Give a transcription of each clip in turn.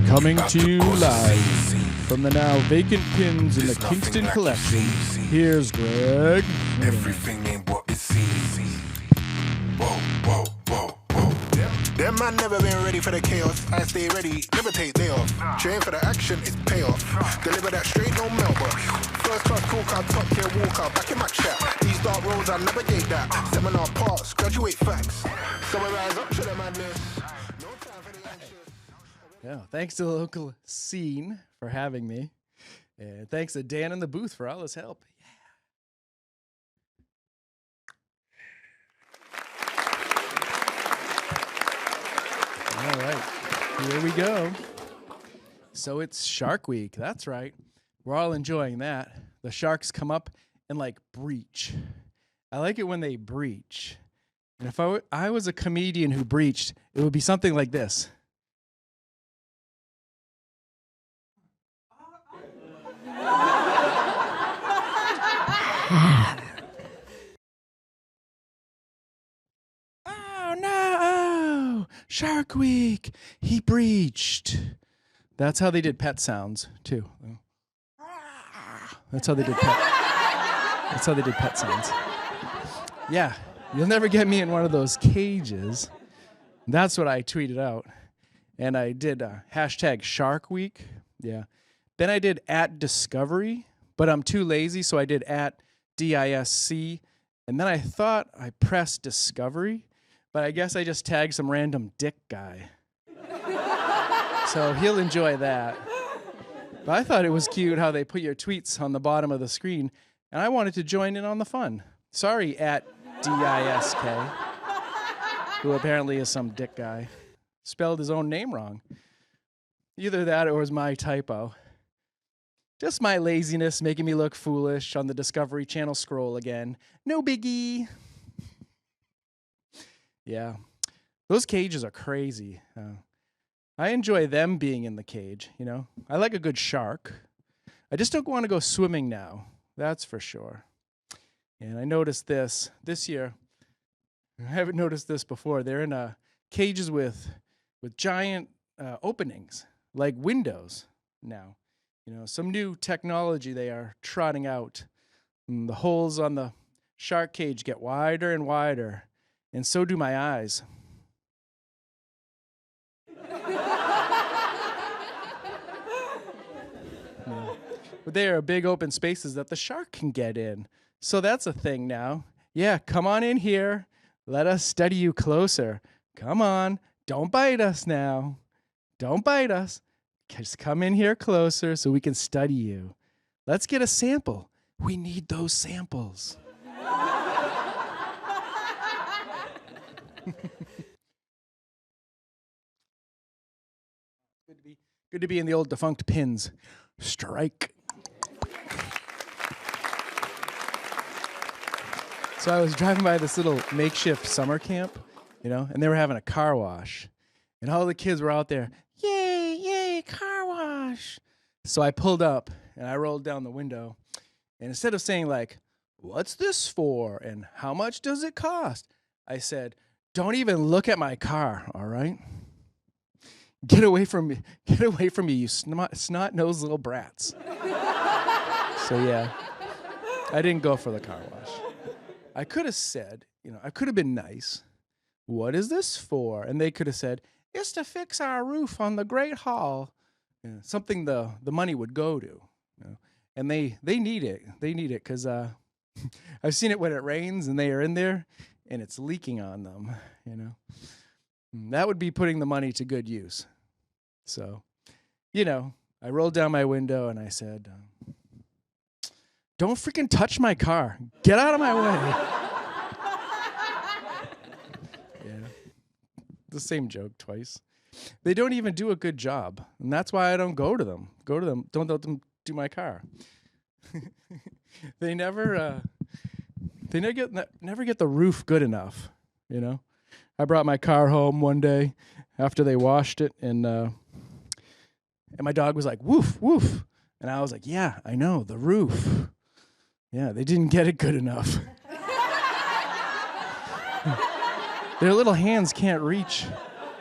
Coming to you live from the now vacant pins in the Kingston collection. Here's Greg. Everything ain't what it seems. Whoa, whoa, whoa, whoa. Them man never been ready for the chaos. I stay ready, never take day off. Train for the action, it's payoff. Deliver that straight, no mailbox. First class cool car, top tier walker, back in my chat. These dark roads, I navigate that. Seminar parts, graduate facts. Someone rise up to the madness. No time for the anxious. Yeah, thanks to the local scene for having me. And thanks to Dan in the booth for all his help. All right, here we go. So it's Shark Week. That's right. We're all enjoying that. The sharks come up and like breach. I like it when they breach. And if I was a comedian who breached, it would be something like this. Oh no! Shark Week! He breached. That's how they did pet sounds too. That's how they did pet. That's how they did pet sounds. Yeah, you'll never get me in one of those cages. That's what I tweeted out, and I did hashtag Shark Week. Yeah. Then I did @Discovery, but I'm too lazy, so I did @DISC. And then I thought I pressed Discovery, but I guess I just tagged some random dick guy. So he'll enjoy that. But I thought it was cute how they put your tweets on the bottom of the screen, and I wanted to join in on the fun. Sorry, @DISK, who apparently is some dick guy. Spelled his own name wrong. Either that or it was my typo. Just my laziness making me look foolish on the Discovery Channel scroll again. No biggie. Yeah. Those cages are crazy. I enjoy them being in the cage, you know. I like a good shark. I just don't want to go swimming now. That's for sure. And I noticed this year. I haven't noticed this before. They're in cages with giant openings, like windows now. You know, some new technology they are trotting out. And the holes on the shark cage get wider and wider, and so do my eyes. Yeah. But they are big open spaces that the shark can get in. So that's a thing now. Yeah, come on in here. Let us study you closer. Come on. Don't bite us now. Don't bite us. Just come in here closer so we can study you. Let's get a sample. We need those samples. Good to be in the old defunct pins. Strike. So I was driving by this little makeshift summer camp, you know, and they were having a car wash. And all the kids were out there, yay, yay, car wash. So I pulled up and I rolled down the window. And instead of saying like, what's this for? And how much does it cost? I said, don't even look at my car, all right? Get away from me. Get away from me, you snot-nosed little brats. So yeah, I didn't go for the car wash. I could have said, you know, I could have been nice. What is this for? And they could have said, it's to fix our roof on the Great Hall. You know, something the money would go to. You know? And they need it. They need it because I've seen it when it rains and they are in there and it's leaking on them, you know. And that would be putting the money to good use. So, you know, I rolled down my window and I said, don't freaking touch my car. Get out of my way. Yeah. The same joke twice. They don't even do a good job. And that's why I don't go to them. Don't let them do my car. They never get the roof good enough, you know. I brought my car home one day after they washed it, and my dog was like, woof, woof. And I was like, yeah, I know, the roof. Yeah, they didn't get it good enough. Their little hands can't reach.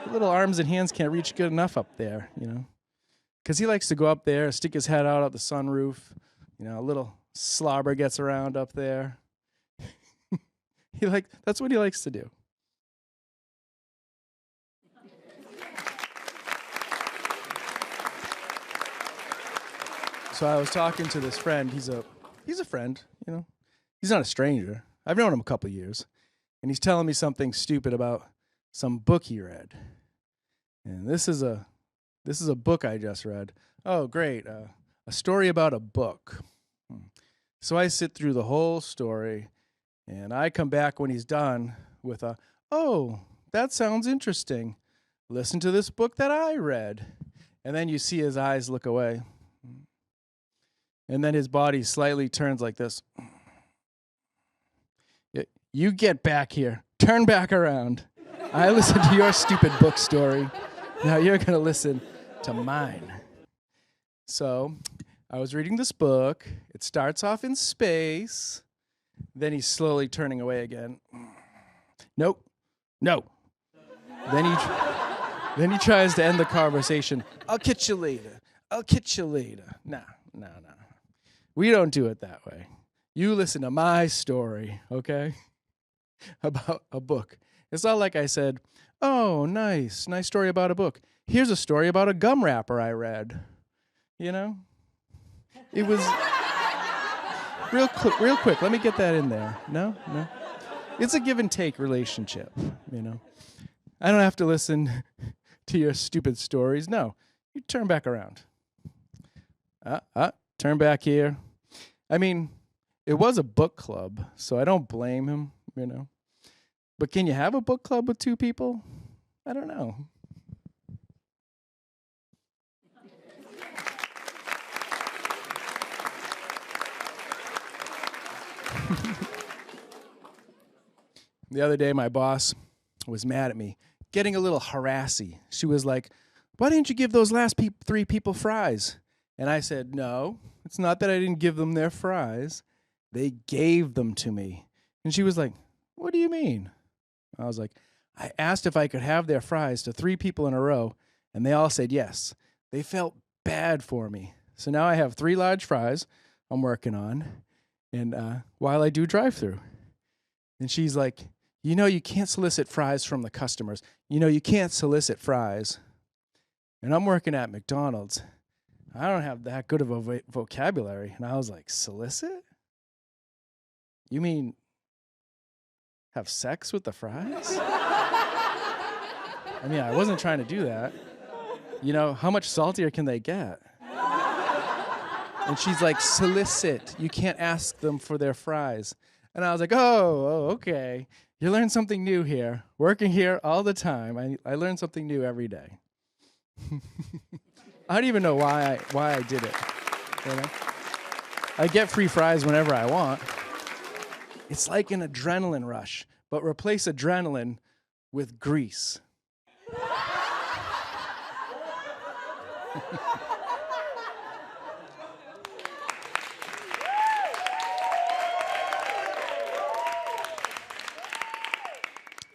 Their little arms and hands can't reach good enough up there, you know. because he likes to go up there, stick his head out the sunroof. A little slobber gets around up there. That's what he likes to do. So I was talking to this friend. He's a friend, He's not a stranger. I've known him a couple years. And he's telling me something stupid about some book he read. And this is a book I just read. Oh, great. A story about a book. So I sit through the whole story, and I come back when he's done with oh, that sounds interesting. Listen to this book that I read. And then you see his eyes look away. And then his body slightly turns like this. You get back here. Turn back around. I listened to your stupid book story. Now you're going to listen to mine. So I was reading this book. It starts off in space. Then he's slowly turning away again. Nope. No. Then he tries to end the conversation. I'll catch you later. I'll catch you later. No. We don't do it that way. You listen to my story, okay? About a book. It's not like I said, oh, nice story about a book. Here's a story about a gum wrapper I read. It was real quick. Let me get that in there. No. It's a give and take relationship, I don't have to listen to your stupid stories. No, you turn back around. Turn back here. I mean, it was a book club, so I don't blame him, But can you have a book club with two people? I don't know. The other day, my boss was mad at me, getting a little harassy. She was like, why didn't you give those last three people fries? And I said, no, it's not that I didn't give them their fries. They gave them to me. And she was like, what do you mean? I was like, I asked if I could have their fries to 3 people in a row, and they all said yes. They felt bad for me. So now I have 3 large fries I'm working on, and while I do drive-through. And she's like, you can't solicit fries from the customers. You can't solicit fries. And I'm working at McDonald's. I don't have that good of a vocabulary. And I was like, solicit? You mean have sex with the fries? I mean, I wasn't trying to do that. How much saltier can they get? And she's like, solicit. You can't ask them for their fries. And I was like, oh, okay. You learn something new here. Working here all the time. I learn something new every day. I don't even know why I did it. I get free fries whenever I want. It's like an adrenaline rush, but replace adrenaline with grease.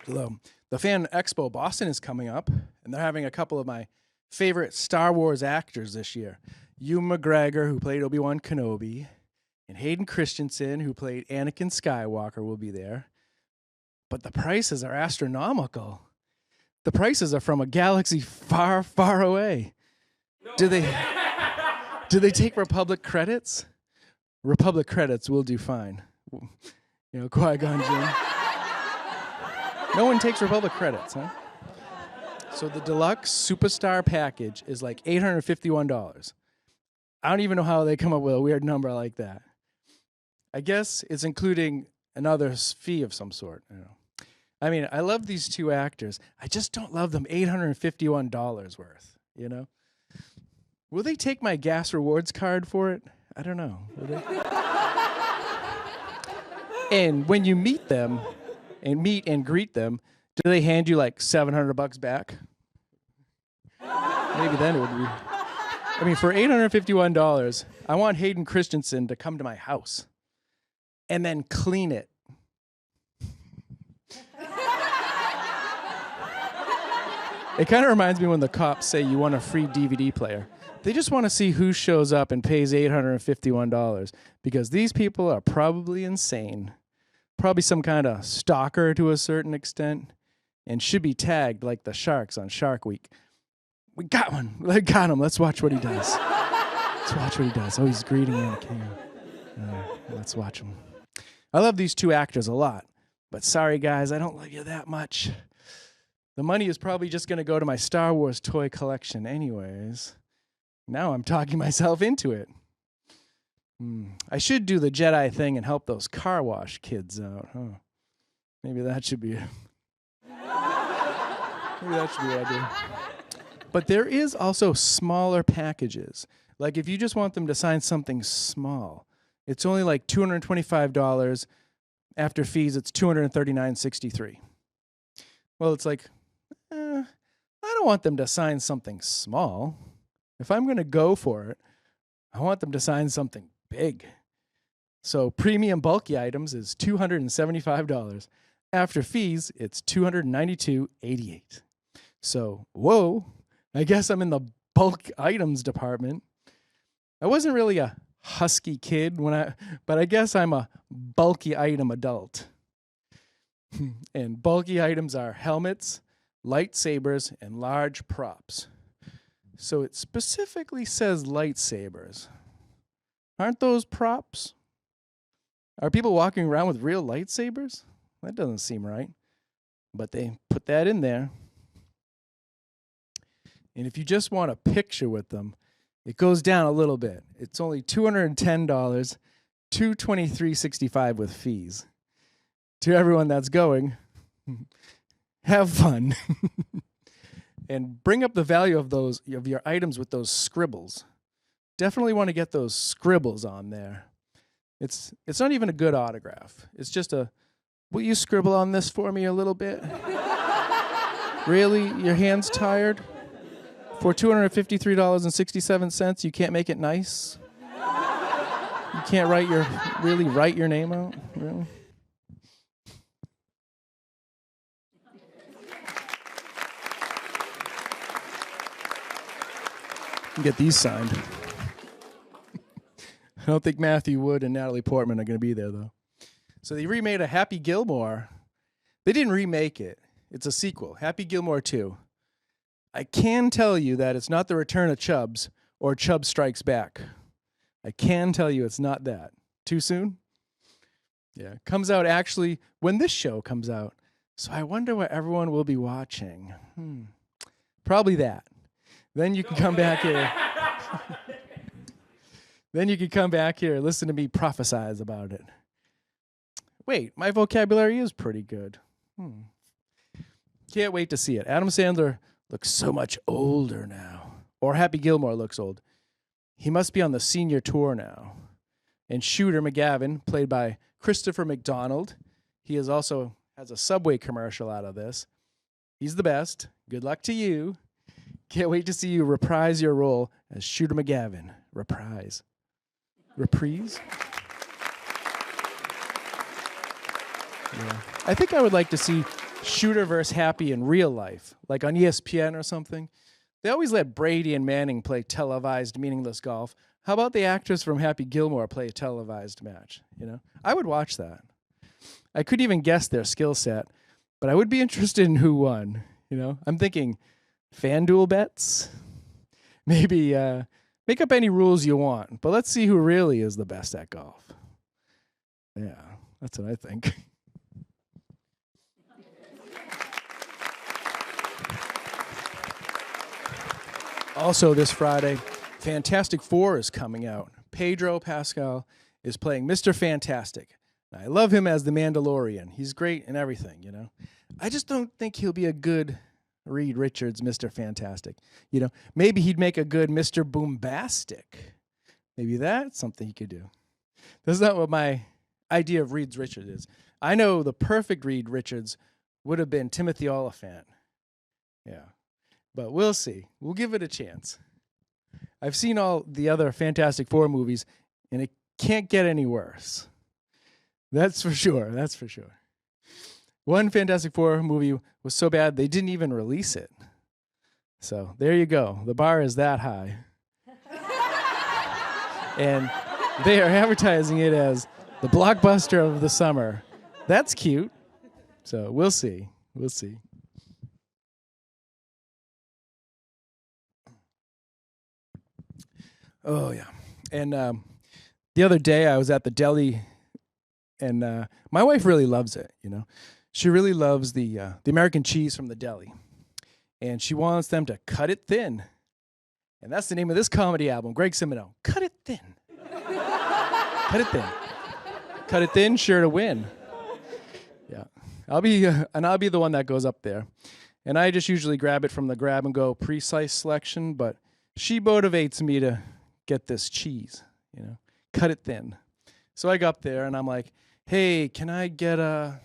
Hello. The Fan Expo Boston is coming up, and they're having a couple of my favorite Star Wars actors this year. Ewan McGregor, who played Obi-Wan Kenobi, and Hayden Christensen, who played Anakin Skywalker, will be there. But the prices are astronomical. The prices are from a galaxy far, far away. No. Do they take Republic credits? Republic credits will do fine. Qui-Gon Jinn. No one takes Republic credits, huh? So the deluxe superstar package is like $851. I don't even know how they come up with a weird number like that. I guess it's including another fee of some sort. I mean, I love these 2 actors. I just don't love them $851 worth, Will they take my gas rewards card for it? I don't know. Will they? And when you meet them, and meet and greet them, do they hand you like $700 back? Maybe then it would be. I mean, for $851, I want Hayden Christensen to come to my house and then clean it. It kind of reminds me when the cops say you want a free DVD player. They just want to see who shows up and pays $851 because these people are probably insane. Probably some kind of stalker to a certain extent and should be tagged like the sharks on Shark Week. We got one. I got him. Let's watch what he does. Let's watch what he does. Oh, he's greeting me on the camera. Let's watch him. I love these two actors a lot, but sorry, guys, I don't love you that much. The money is probably just going to go to my Star Wars toy collection anyways. Now I'm talking myself into it. I should do the Jedi thing and help those car wash kids out. Huh? Maybe that should be it. Maybe that should be what I do. But there is also smaller packages. Like if you just want them to sign something small, it's only like $225. After fees, it's $239.63. Well, it's like, I don't want them to sign something small. If I'm going to go for it, I want them to sign something big. So premium bulky items is $275. After fees, it's $292.88. So, whoa, I guess I'm in the bulk items department. I wasn't really a husky kid but I guess I'm a bulky item adult. And bulky items are helmets, lightsabers, and large props. So it specifically says lightsabers. Aren't those props? Are people walking around with real lightsabers? That doesn't seem right. But they put that in there. And if you just want a picture with them, it goes down a little bit. It's only $210, $223.65 with fees. To everyone that's going, have fun. And bring up the value of your items with those scribbles. Definitely want to get those scribbles on there. It's not even a good autograph. It's just will you scribble on this for me a little bit? Really? Your hand's tired? For $253.67, you can't make it nice? You can't write your name out? Really? Get these signed. I don't think Matthew Wood and Natalie Portman are going to be there, though. So they remade a Happy Gilmore. They didn't remake it. It's a sequel, Happy Gilmore 2. I can tell you that it's not the return of Chubbs or Chubbs Strikes Back. I can tell you it's not that. Too soon? Yeah, comes out actually when this show comes out. So I wonder what everyone will be watching. Probably that. Then you can come back here. Then you can come back here and listen to me prophesize about it. Wait, my vocabulary is pretty good. Can't wait to see it. Adam Sandler looks so much older now. Or Happy Gilmore looks old. He must be on the senior tour now. And Shooter McGavin, played by Christopher McDonald, he also has a Subway commercial out of this. He's the best. Good luck to you. Can't wait to see you reprise your role as Shooter McGavin. Reprise. Reprise? Yeah. I think I would like to see Shooter versus Happy in real life, like on ESPN or something. They always let Brady and Manning play televised, meaningless golf. How about the actors from Happy Gilmore play a televised match? I would watch that. I couldn't even guess their skill set, but I would be interested in who won. I'm thinking FanDuel bets. Maybe make up any rules you want, but let's see who really is the best at golf. Yeah, that's what I think. Also this Friday, Fantastic Four is coming out. Pedro Pascal is playing Mr. Fantastic. I love him as the Mandalorian. He's great in everything, I just don't think he'll be a good Reed Richards Mr. Fantastic. Maybe he'd make a good Mr. Boombastic. Maybe that's something he could do. That's not what my idea of Reed Richards is. I know the perfect Reed Richards would have been Timothy Olyphant. Yeah. But we'll see. We'll give it a chance. I've seen all the other Fantastic Four movies, and it can't get any worse. That's for sure. That's for sure. One Fantastic Four movie was so bad they didn't even release it. So there you go. The bar is that high. And they are advertising it as the blockbuster of the summer. That's cute. So we'll see. We'll see. Oh, yeah. And the other day I was at the deli, and my wife really loves it, you know. She really loves the American cheese from the deli. And she wants them to cut it thin. And that's the name of this comedy album, Greg Simoneau. Cut it thin. Cut it thin. Cut it thin, sure to win. Yeah. I'll be the one that goes up there. And I just usually grab it from the grab and go pre-slice selection, but she motivates me to get this cheese, you know. Cut it thin. So I go up there and I'm like, "Hey, can I get a..."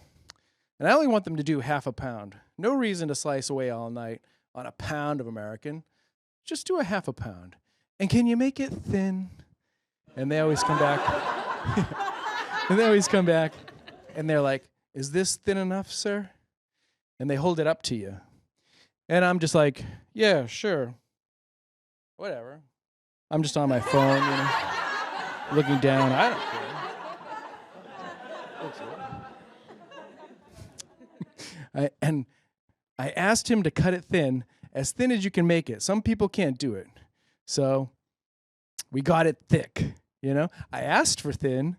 And I only want them to do half a pound. No reason to slice away all night on a pound of American. Just do a half a pound. And can you make it thin? And they always come back. And they always come back. And they're like, "Is this thin enough, sir?" And they hold it up to you. And I'm just like, "Yeah, sure. Whatever." I'm just on my phone, you know, looking down. I don't care. I asked him to cut it thin as you can make it. Some people can't do it. So we got it thick, you know. I asked for thin,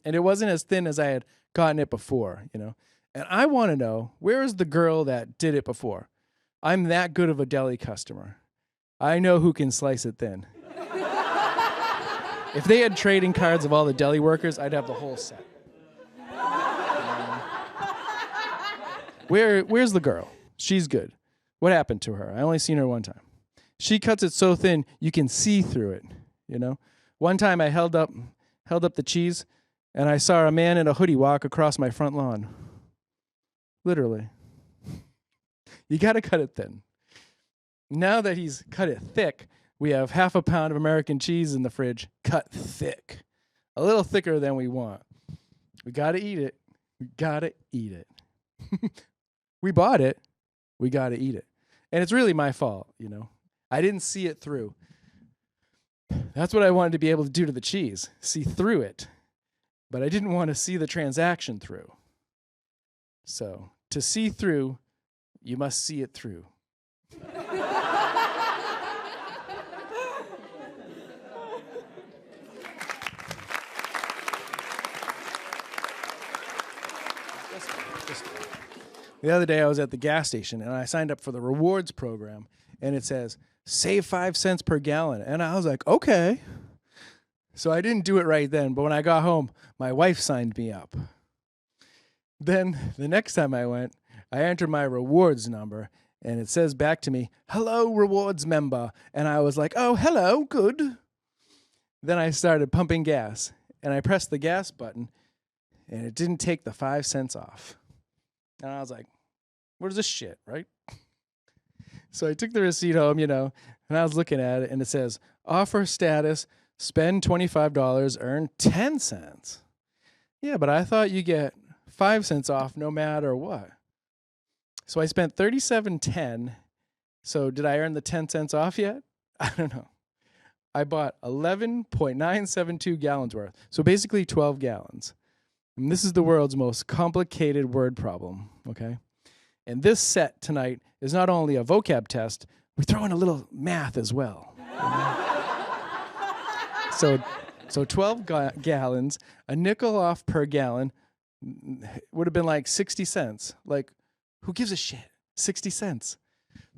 and it wasn't as thin as I had gotten it before, you know. And I want to know, where is the girl that did it before? I'm that good of a deli customer. I know who can slice it thin. If they had trading cards of all the deli workers, I'd have the whole set. Where's the girl? She's good. What happened to her? I only seen her one time. She cuts it so thin you can see through it, you know? One time I held up the cheese, and I saw a man in a hoodie walk across my front lawn. Literally. You got to cut it thin. Now that he's cut it thick, we have half a pound of American cheese in the fridge, cut thick. A little thicker than we want. We got to eat it. We got to eat it. We bought it. We got to eat it. And it's really my fault, you know. I didn't see it through. That's what I wanted to be able to do to the cheese, see through it. But I didn't want to see the transaction through. So, to see through, you must see it through. The other day I was at the gas station and I signed up for the rewards program, and it says save 5 cents per gallon. And I was like, okay. So I didn't do it right then, but when I got home, my wife signed me up. Then the next time I went, I entered my rewards number, and it says back to me, "Hello, rewards member." And I was like, "Oh, hello, good." Then I started pumping gas, and I pressed the gas button, and it didn't take the 5 cents off. And I was like, what is this shit, right? So I took the receipt home, you know, and I was looking at it, and it says, offer status, spend $25, earn 10 cents. Yeah, but I thought you get 5 cents off no matter what. So I spent $37.10. So did I earn the 10 cents off yet? I don't know. I bought 11.972 gallons worth. So basically 12 gallons. And this is the world's most complicated word problem, okay? And this set tonight is not only a vocab test, we throw in a little math as well. So 12 gallons, a nickel off per gallon would have been like 60 cents. Like, who gives a shit? 60 cents.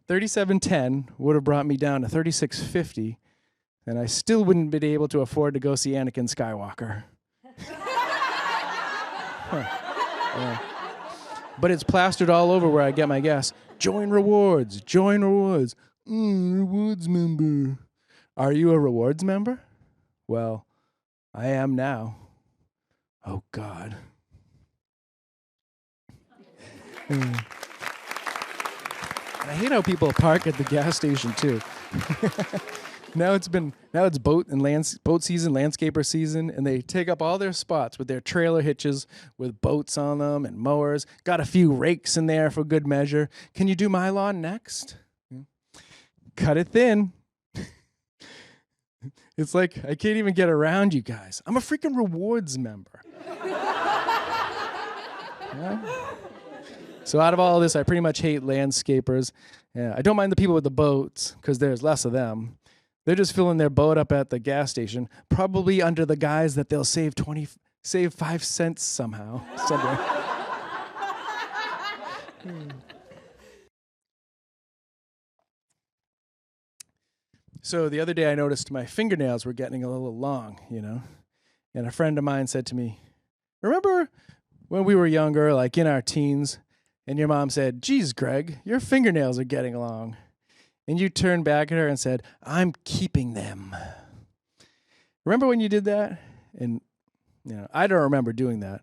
$37.10 would have brought me down to $36.50, and I still wouldn't be able to afford to go see Anakin Skywalker. But it's plastered all over where I get my gas. Join rewards. Join rewards. Rewards member. Are you a rewards member? Well, I am now. Oh, God. And I hate how people park at the gas station, too. Now it's boat season, landscaper season, and they take up all their spots with their trailer hitches with boats on them and mowers. Got a few rakes in there for good measure. Can you do my lawn next? Cut it thin. It's like I can't even get around you guys. I'm a freaking rewards member. Yeah. So out of all this, I pretty much hate landscapers. Yeah, I don't mind the people with the boats because there's less of them. They're just filling their boat up at the gas station, probably under the guise that they'll save 5 cents somehow. Somewhere. So the other day I noticed my fingernails were getting a little long, and a friend of mine said to me, remember when we were younger, like in our teens, and your mom said, geez, Greg, your fingernails are getting long. And you turned back at her and said, I'm keeping them. Remember when you did that? And I don't remember doing that.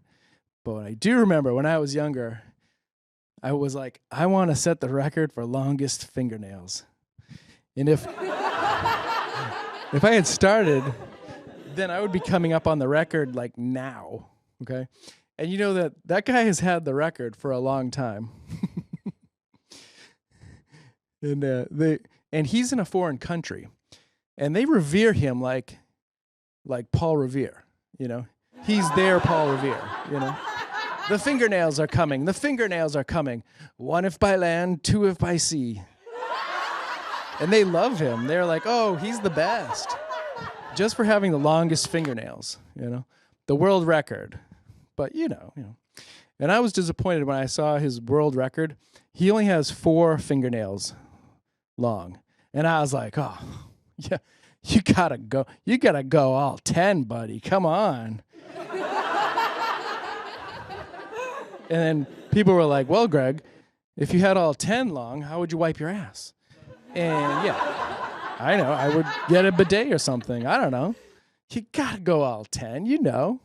But I do remember when I was younger, I was like, I want to set the record for longest fingernails. And if I had started, then I would be coming up on the record like now, okay? And you know that guy has had the record for a long time. And he's in a foreign country, and they revere him like Paul Revere, He's their Paul Revere, The fingernails are coming. The fingernails are coming. 1 if by land, 2 if by sea. And they love him. They're like, oh, he's the best. Just for having the longest fingernails, The world record. But, And I was disappointed when I saw his world record. He only has 4 fingernails long. And I was like, oh, yeah, you gotta go. You gotta go all 10, buddy. Come on. And then people were like, well, Greg, if you had all 10 long, how would you wipe your ass? And yeah, I know. I would get a bidet or something. I don't know. You gotta go all 10, You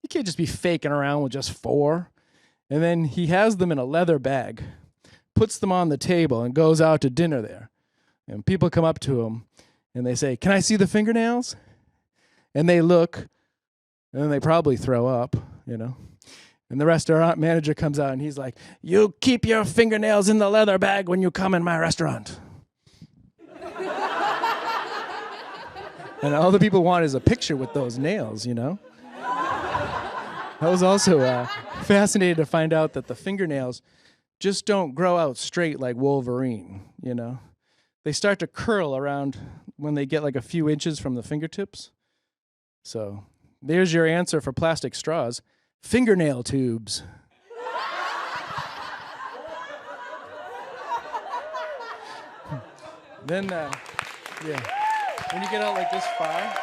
can't just be faking around with just 4. And then he has them in a leather bag, puts them on the table, and goes out to dinner there. And people come up to him, and they say, can I see the fingernails? And they look, and then they probably throw up, And the restaurant manager comes out, and he's like, you keep your fingernails in the leather bag when you come in my restaurant. And all the people want is a picture with those nails, I was also fascinated to find out that the fingernails just don't grow out straight like Wolverine, They start to curl around when they get like a few inches from the fingertips. So there's your answer for plastic straws. Fingernail tubes. Then, when you get out like this far,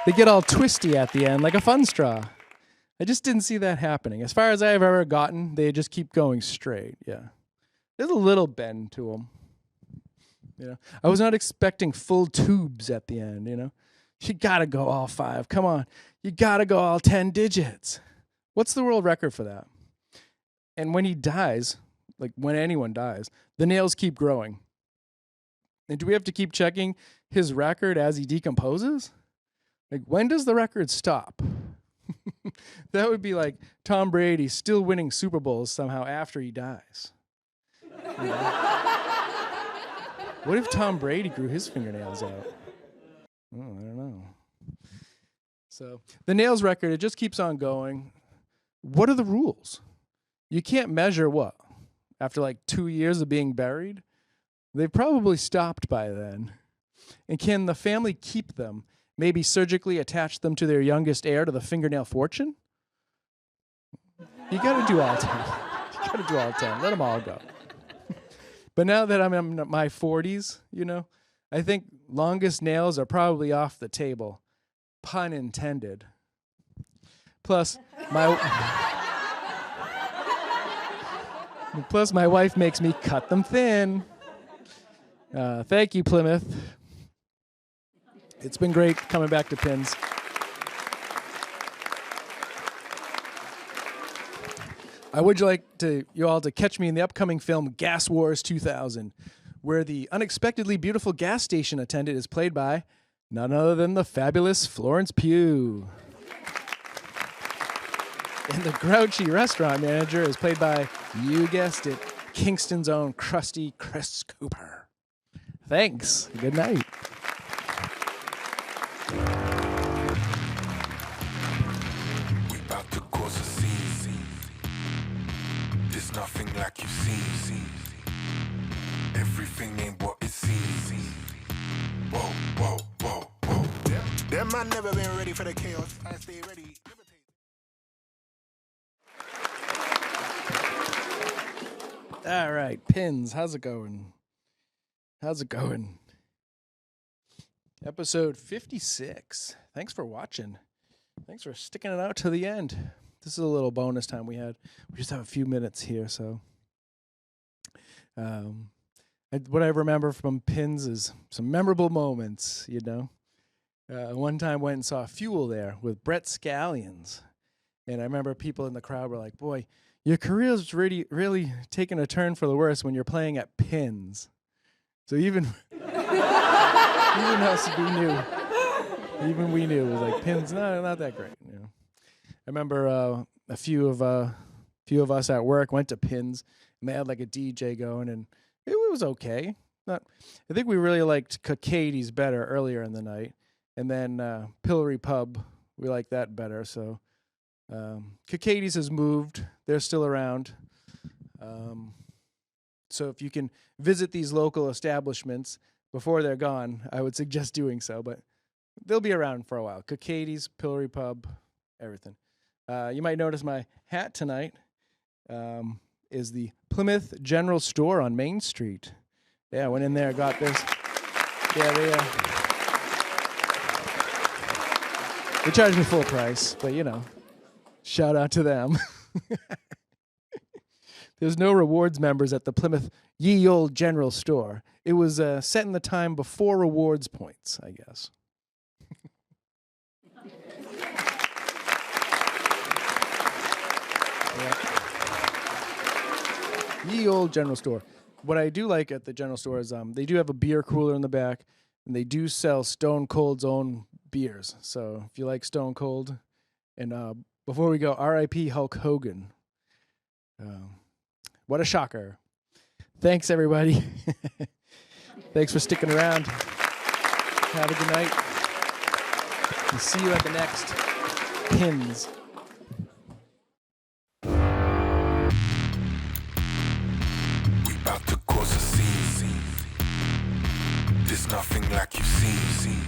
they get all twisty at the end, like a fun straw. I just didn't see that happening. As far as I've ever gotten, they just keep going straight, yeah. There's a little bend to them. I was not expecting full tubes at the end, You gotta go all 5. Come on. You gotta go all 10 digits. What's the world record for that? And when he dies, like when anyone dies, the nails keep growing. And do we have to keep checking his record as he decomposes? Like, when does the record stop? That would be like Tom Brady still winning Super Bowls somehow after he dies. What if Tom Brady grew his fingernails out? Oh, I don't know. So the nails record, it just keeps on going. What are the rules? You can't measure what? After like 2 years of being buried? They've probably stopped by then. And can the family keep them? Maybe surgically attach them to their youngest heir to the fingernail fortune? You got to do all 10. You got to do all 10. Let them all go. But now that I'm in my 40s, I think longest nails are probably off the table. Pun intended. Plus, my wife makes me cut them thin. Thank you, Plymouth. It's been great coming back to Pins. I would like you all to catch me in the upcoming film Gas Wars 2000, where the unexpectedly beautiful gas station attendant is played by none other than the fabulous Florence Pugh. And the grouchy restaurant manager is played by, you guessed it, Kingston's own crusty Chris Cooper. Thanks. Good night. like you see. Everything ain't what it seems. Whoa, whoa, whoa, whoa. Them man never been ready for the chaos. I stay ready. All right, Pins, how's it going? Episode 56. Thanks for watching. Thanks for sticking it out to the end. This is a little bonus time we had. We just have a few minutes here, so what I remember from Pins is some memorable moments, you know. One time went and saw Fuel there with Brett Scallions, and I remember people in the crowd were like, boy, your career's really taking a turn for the worse when you're playing at Pins. So even us, we knew it was like Pins, no, not that great. You know, I remember a few of us at work went to Pins, and they had like a DJ going, and it was okay. I think we really liked Cacades better earlier in the night, and then Pillory Pub, we liked that better. So Cacades has moved; they're still around. So if you can visit these local establishments before they're gone, I would suggest doing so, but they'll be around for a while. Cacades, Pillory Pub, everything. You might notice my hat tonight is the Plymouth General Store on Main Street. Yeah, I went in there, got this. Yeah, they charged me full price, but you know, shout out to them. There's no rewards members at the Plymouth Ye Old General Store. It was set in the time before rewards points, I guess. Yeah. Ye Old General Store. What I do like at the General Store is they do have a beer cooler in the back, and they do sell Stone Cold's own beers. So if you like Stone Cold, and before we go, R.I.P. Hulk Hogan. What a shocker. Thanks, everybody. Thanks for sticking around. Have a good night. And see you at the next Pins. We about to cause a scene. There's nothing like you see.